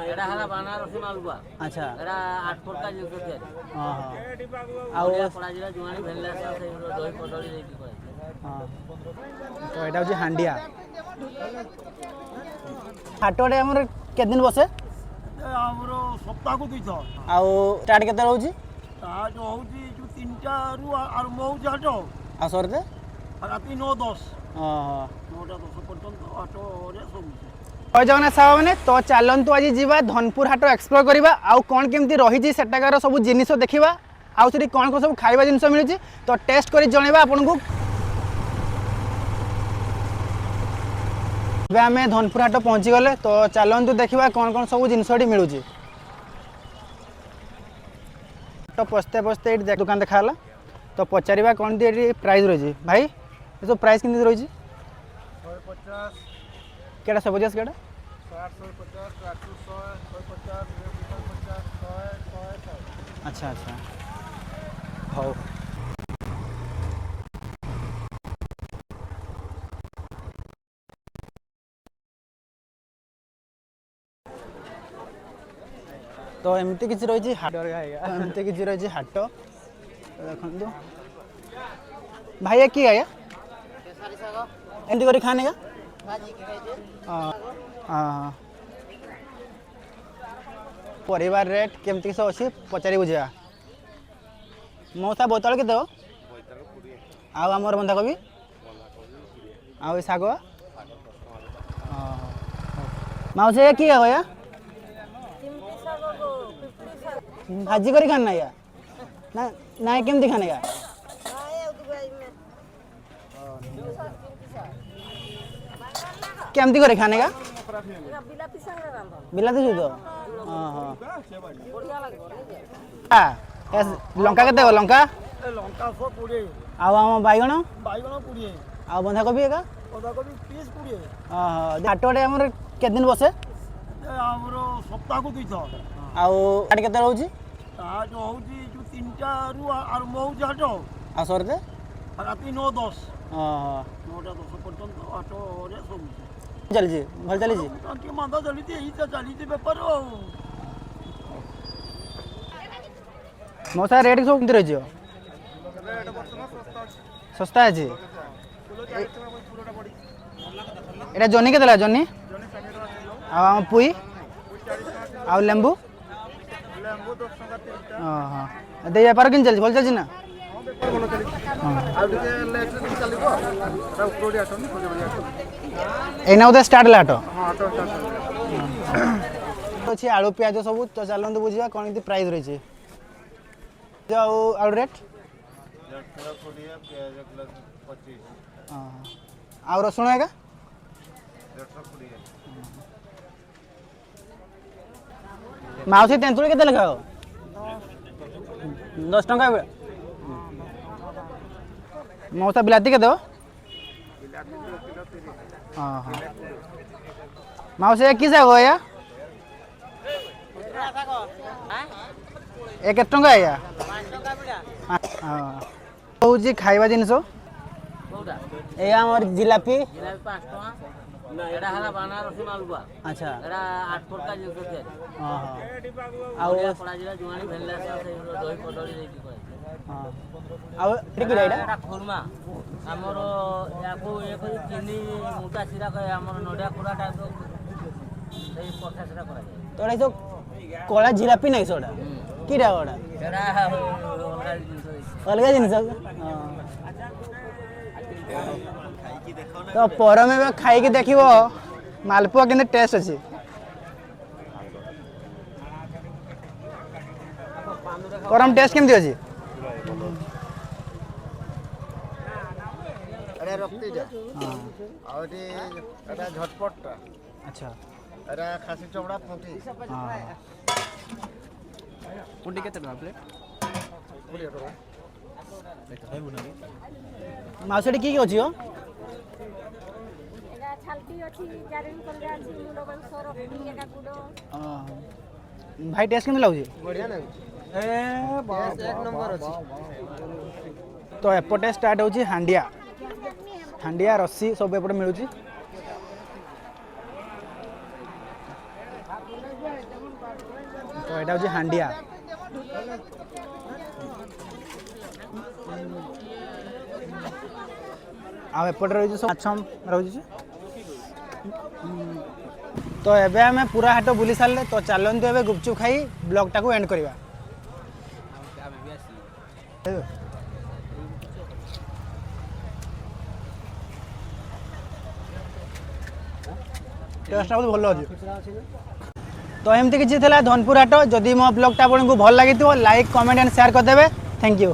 एडा हला बनारसी मालवा अच्छा एडा 8 प्रकार जिंस छै हां हां आउ पड़ा जिला जुआनी भेलला से दही कदली देती कहै हां तो एटा होची हांडिया हाटोडे हमर के दिन बसे हमरो सप्ताह को 200 आउ स्टार्ट केते रहउची आज होउची जो 3टा रु आरंभ होउची हाटो आ सरते राती 9-10 हां 9-10 पर्यंत हाटो रे सब जय जगन्नाथ साहब मैंने तो चलतु आज जीवा धनपुर हाट एक्सप्लोर करवा आउ कौन केमती रही सेटाकार सब जिनिस देखा आउ से कौन कौन सब खाଇବା जिनिस मिलूँ तो टेस्ट कर जनवा आपन को आम धनपुर हाट पहुँची गले तो चलतु देखा कौन कौन सब जिनिस मिलूँ तो पस्ते पस्ते ये दुकान देखा तो पचारा कौन ये प्राइस रही भाई ये सब प्राइस केमती रही केटा सब केटा 750 800 150 अच्छा अच्छा हो तो एमती किसी रही हाट एमती किसी रही हाट देखो भाई की आया एमती कर खाने का परिवार रेट केमती सब अच्छी पचारि बुझा मौसा बोतल के आमर बंधाकोबी आउ शाग मौसा कि या भाजी कर खाना या ना केमती खाने का केमती करे खाने का बिलाती तो लंका के लंका लंका 120 आम बैगण बाइगण 20 आ बंधाकोबी एका बंधाकोबी 30 20 हाटोटे आम के दिन बसे हमरो सप्ताह को 200 आउ हाट केते रहउची आज होउची जो 3टा रु आरंभ होउची हाटो आ सरते राती 9-10 हां 9-10 पर्यंत हाटो रे सब चली भल चली के मांदा चली चली बेपार मौसा रेट सब केमती रही सस्ता अच्छे एटा जनी के जनी आम पुई आउ लेंबू हाँ दे बेपार कि चलती भल चलती ना एना उधर स्टार्ट लाट अच्छी आलू प्याज सब तो चलते बुझा कौन प्राइस रही आउ रेट आउ रसुण है माउसी तेंतुल के लिखा 10 टंका मौसा बिलाती के हाँ हाँ माउसी कि साग या एक टंका या हूँ खाଇବା जिनिस जिलापी 5 टका एडा हला बनारसी मालवा अच्छा एडा 8 प्रकार जिंस छै हां आउ पड़ा जिला जुआनी भेलला से दही कदली देती कहै हां आउ टिकी एडा खुरमा हमर याको एक चिनी मोटा सिरा कहे हमर नडिया खुरा टाइप सही पठा सिरा करा जाय तोड़ा जो कोला जिलापी नहीं सोडा कीड़ा ओडा एडा अलग जिनिस तो पर में खाई देखो मालपुआ के टेस्ट अच्छी करम टेस्ट केमती अच्छी अरे रक्ति जा और एटा झटपट अच्छा एटा खासी चमड़ा पुंटी हां पुंटी केते टका प्लेट 20 टका माउसेटी की अच्छी हो छालटी अछि जारिन कलरा अछि मुंडो मांस रखी एका गुडो भाई टेस्ट केमती लागुची बढ़िया ना ए एक नंबर अछि तो एपटे स्टार्ट होची हांडिया हांडिया रस्सी सब एपटे मिलुची तो यहाँ हूँ हांडिया आपटे रही सब माछ रही तो एबे आम पूरा हाट बुली सारे तो चलतु एबे गुपचुप खाई ब्लॉग टाको एंड करवा टेस्ट बहुत भल अच्छे तो एमती किसी धनपुर हाट जदि मो ब्लॉग आपको भल लगी लाइक कमेंट एंड शेयर करदे थैंक यू।